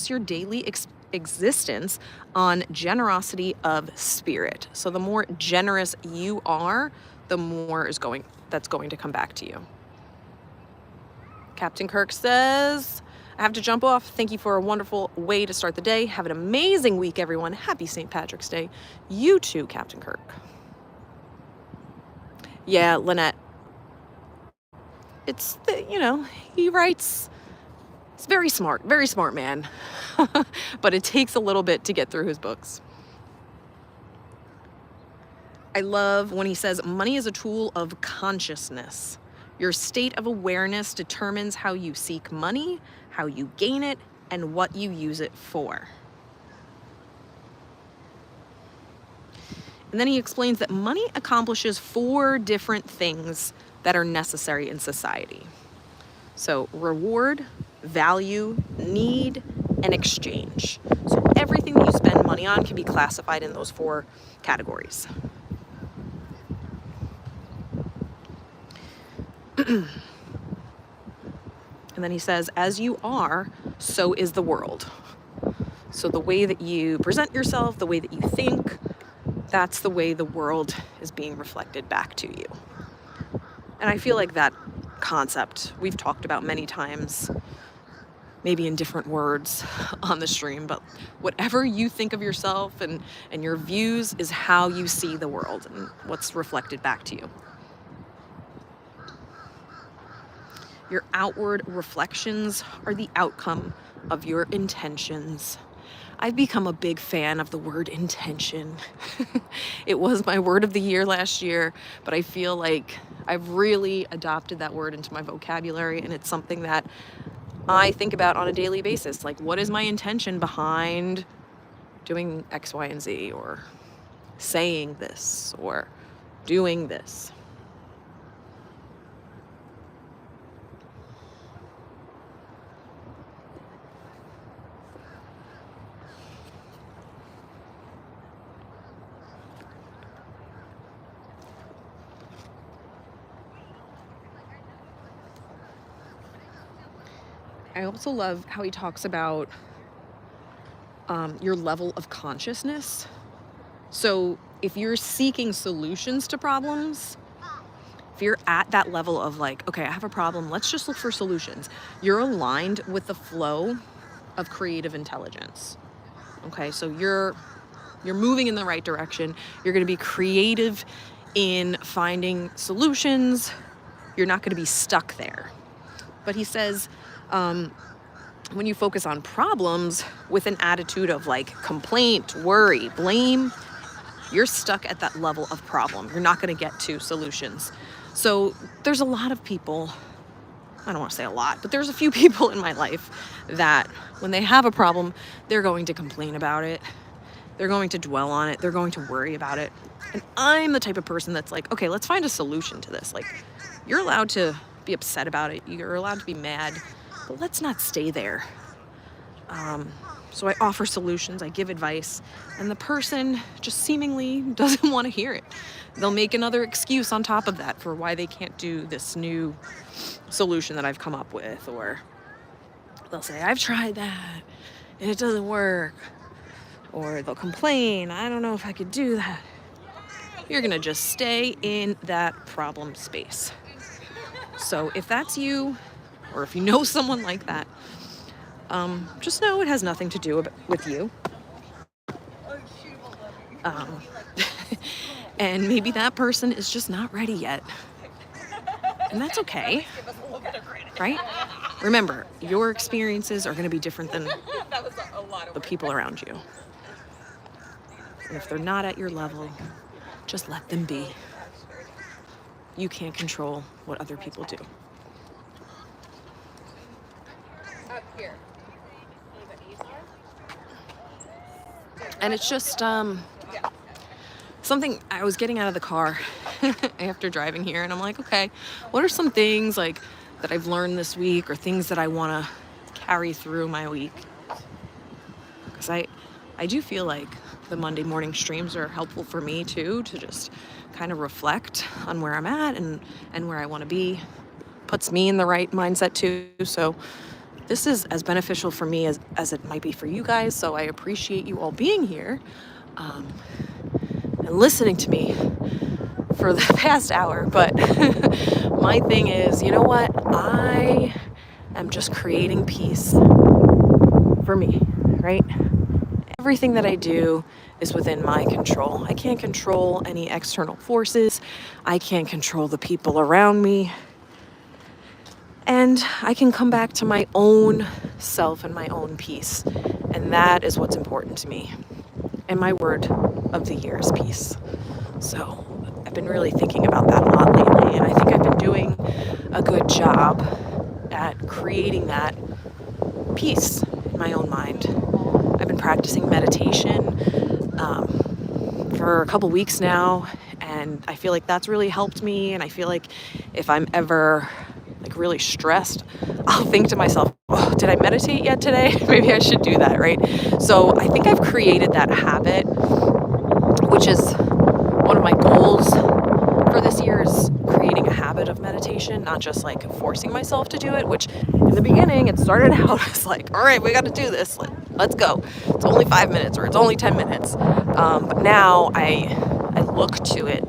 your daily existence on generosity of spirit. So the more generous you are, the more that's going to come back to you. Captain Kirk says, I have to jump off. Thank you for a wonderful way to start the day. Have an amazing week, everyone. Happy St. Patrick's Day. You too, Captain Kirk. Yeah, Lynette. It's, he writes, he's very smart man. But it takes a little bit to get through his books. I love when he says, money is a tool of consciousness. Your state of awareness determines how you seek money, how you gain it, and what you use it for. And then he explains that money accomplishes 4 different things that are necessary in society. So reward, value, need, and exchange. So everything that you spend money on can be classified in those 4 categories. And then he says, as you are, so is the world. So the way that you present yourself, the way that you think, that's the way the world is being reflected back to you. And I feel like that concept we've talked about many times, maybe in different words on the stream, but whatever you think of yourself and your views is how you see the world and what's reflected back to you. Your outward reflections are the outcome of your intentions. I've become a big fan of the word intention. It was my word of the year last year, but I feel like I've really adopted that word into my vocabulary, and it's something that I think about on a daily basis. Like, what is my intention behind doing X, Y, and Z, or saying this, or doing this? I also love how he talks about your level of consciousness. So if you're seeking solutions to problems, if you're at that level of like, okay, I have a problem, let's just look for solutions, you're aligned with the flow of creative intelligence. Okay, so you're moving in the right direction. You're going to be creative in finding solutions. You're not going to be stuck there. But he says, when you focus on problems with an attitude of like complaint, worry, blame, you're stuck at that level of problem. You're not going to get to solutions. So there's a lot of people, I don't want to say a lot, but there's a few people in my life that when they have a problem, they're going to complain about it. They're going to dwell on it. They're going to worry about it. And I'm the type of person that's like, okay, let's find a solution to this. Like, you're allowed to be upset about it. You're allowed to be mad, but let's not stay there. So I offer solutions, I give advice, and the person just seemingly doesn't want to hear it. They'll make another excuse on top of that for why they can't do this new solution that I've come up with, or they'll say, I've tried that and it doesn't work, or they'll complain, I don't know if I could do that. You're gonna just stay in that problem space. So if that's you, or if you know someone like that, just know it has nothing to do with you. And maybe that person is just not ready yet. And that's okay, right? Remember, your experiences are going to be different than the people around you. And if they're not at your level, just let them be. You can't control what other people do. And it's just something I was getting out of the car after driving here, and I'm like, okay, what are some things like that I've learned this week, or things that I want to carry through my week? Because I do feel like the Monday morning streams are helpful for me too, to just kind of reflect on where I'm at and where I want to be. Puts me in the right mindset too. So this is as beneficial for me as it might be for you guys. So I appreciate you all being here and listening to me for the past hour. But my thing is, you know what? I am just creating peace for me, right? Everything that I do is within my control. I can't control any external forces. I can't control the people around me. And I can come back to my own self and my own peace. And that is what's important to me. And my word of the year is peace. So I've been really thinking about that a lot lately. And I think I've been doing a good job at creating that peace in my own mind. I've been practicing meditation for a couple weeks now, and I feel like that's really helped me. And I feel like if I'm ever like really stressed, I'll think to myself, oh, did I meditate yet today? Maybe I should do that, right? So I think I've created that habit, which is one of my goals for this year, is creating a habit of meditation, not just like forcing myself to do it, which in the beginning it started out as like, all right, we got to do this. Let's go. It's only 5 minutes or it's only 10 minutes. But now I look to it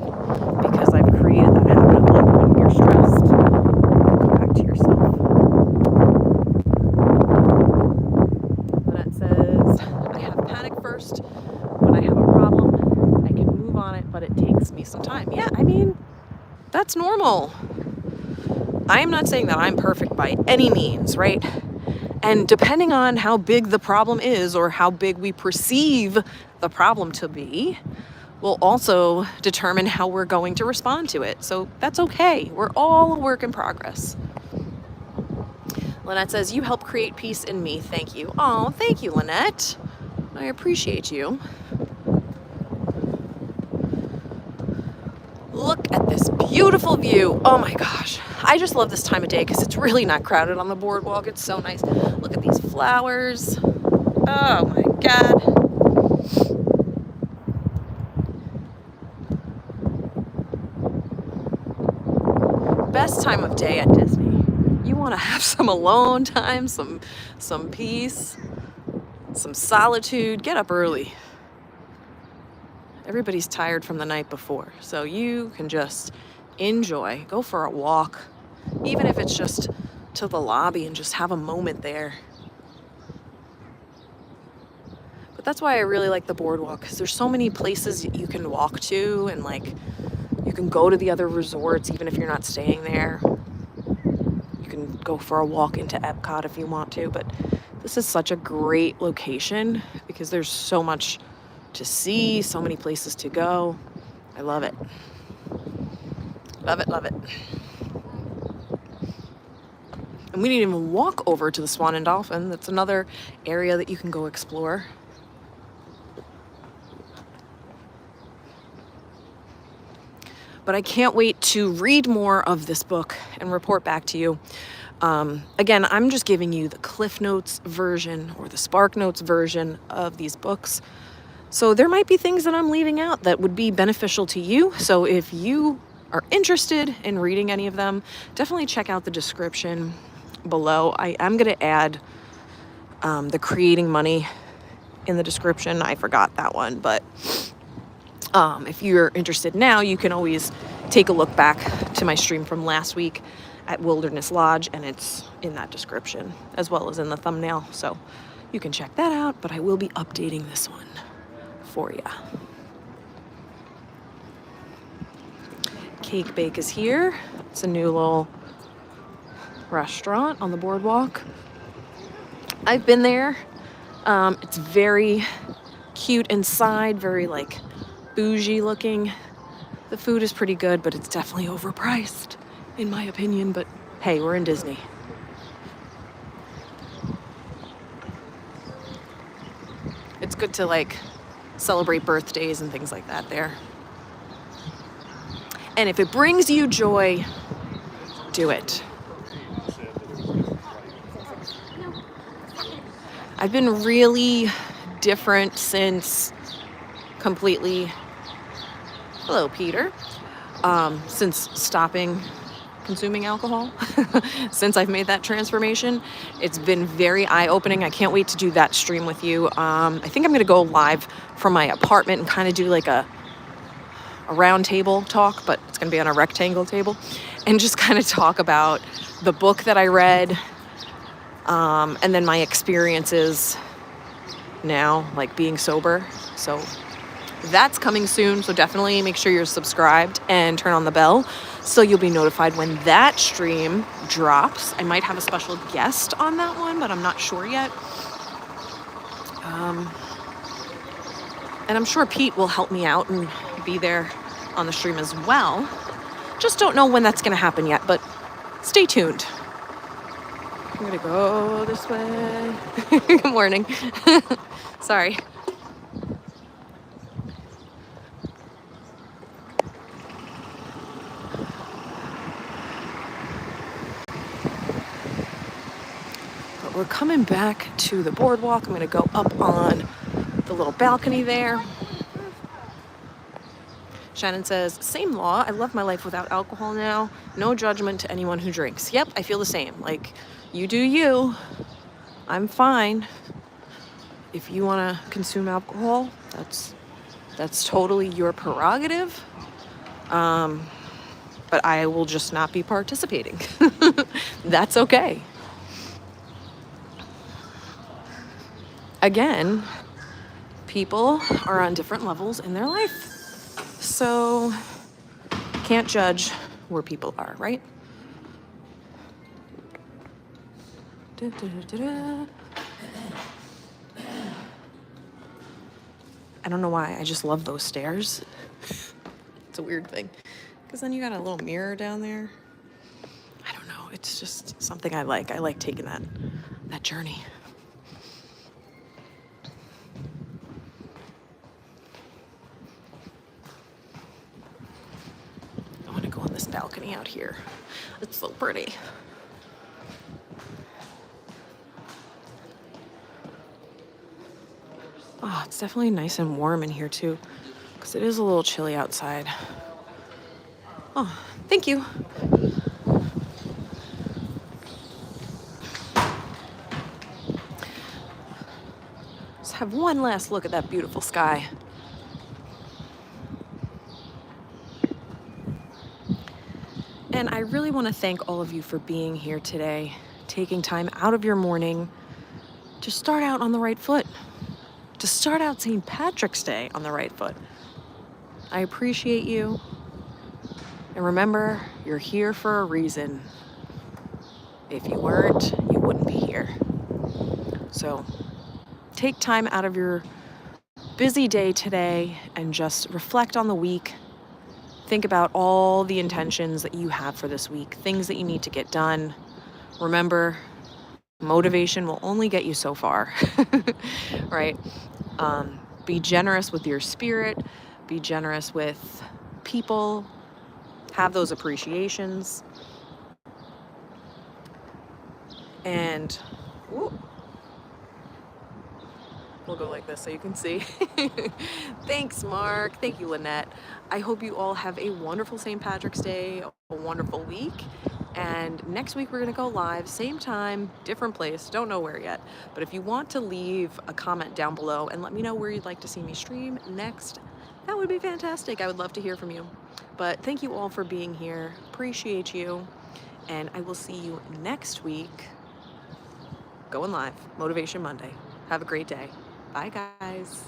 because I've created that habit of like, when you're stressed, go back to yourself. That says, I have panic first. When I have a problem, I can move on it, but it takes me some time. Yeah, I mean, that's normal. I am not saying that I'm perfect by any means, right? And depending on how big the problem is, or how big we perceive the problem to be, will also determine how we're going to respond to it. So that's okay. We're all a work in progress. Lynette says, you help create peace in me. Thank you. Oh, thank you, Lynette. I appreciate you. Look at this beautiful view. Oh my gosh. I just love this time of day because it's really not crowded on the boardwalk. It's so nice. Look at these flowers. Oh my God. Best time of day at Disney. You want to have some alone time, some peace, some solitude. Get up early. Everybody's tired from the night before, so you can just enjoy. Go for a walk, even if it's just to the lobby, and just have a moment there. But that's why I really like the boardwalk, because there's so many places you can walk to, and like you can go to the other resorts even if you're not staying there. You can go for a walk into Epcot if you want to, but this is such a great location because there's so much to see, so many places to go. I love it. Love it, love it. And we didn't even walk over to the Swan and Dolphin. That's another area that you can go explore. But I can't wait to read more of this book and report back to you. Again, I'm just giving you the Cliff Notes version or the Spark Notes version of these books. So there might be things that I'm leaving out that would be beneficial to you. So if you are interested in reading any of them, definitely check out the description below. I'm going to add the Creating Money in the description. I forgot that one, but if you're interested now, you can always take a look back to my stream from last week at Wilderness Lodge, and it's in that description as well as in the thumbnail. So you can check that out, but I will be updating this one for you. Cake Bake is here. It's a new little restaurant on the boardwalk. I've been there. It's very cute inside, very like bougie looking. The food is pretty good, but it's definitely overpriced in my opinion, but hey, we're in Disney. It's good to like celebrate birthdays and things like that there. And if it brings you joy, do it. I've been really different since completely, hello Peter, since stopping consuming alcohol. Since I've made that transformation, it's been very eye-opening. I can't wait to do that stream with you. I think I'm gonna go live from my apartment and kind of do like a round table talk, but it's gonna be on a rectangle table, and just kind of talk about the book that I read, and then my experiences now, like being sober. So that's coming soon, so definitely make sure you're subscribed and turn on the bell so you'll be notified when that stream drops. I might have a special guest on that one, but I'm not sure yet. And I'm sure Pete will help me out and be there on the stream as well. Just don't know when that's gonna happen yet, but stay tuned. I'm gonna go this way. Good morning. Sorry. But we're coming back to the boardwalk. I'm gonna go up on the little balcony there. Shannon says, same law. I love my life without alcohol now. No judgment to anyone who drinks. Yep, I feel the same. Like, you do you. I'm fine. If you want to consume alcohol, that's totally your prerogative. But I will just not be participating. That's okay. Again, people are on different levels in their life. So, can't judge where people are, right? I don't know why, I just love those stairs. It's a weird thing. Because then you got a little mirror down there. I don't know, it's just something I like. I like taking that journey. I want to go on this balcony out here. It's so pretty. Oh, it's definitely nice and warm in here too, because it is a little chilly outside. Oh, thank you. Let's have one last look at that beautiful sky. And I really want to thank all of you for being here today, taking time out of your morning to start out on the right foot, to start out St. Patrick's Day on the right foot. I appreciate you. And remember, you're here for a reason. If you weren't, you wouldn't be here. So take time out of your busy day today and just reflect on the week. Think about all the intentions that you have for this week, things that you need to get done. Remember, motivation will only get you so far, right? Be generous with your spirit, be generous with people, have those appreciations. And whoop, we'll go like this so you can see. Thanks, Mark. Thank you, Lynette. I hope you all have a wonderful St. Patrick's Day, a wonderful week. And next week we're gonna go live, same time, different place, don't know where yet. But if you want to leave a comment down below and let me know where you'd like to see me stream next, that would be fantastic. I would love to hear from you. But thank you all for being here. Appreciate you. And I will see you next week. Going live, Motivation Monday. Have a great day. Bye, guys.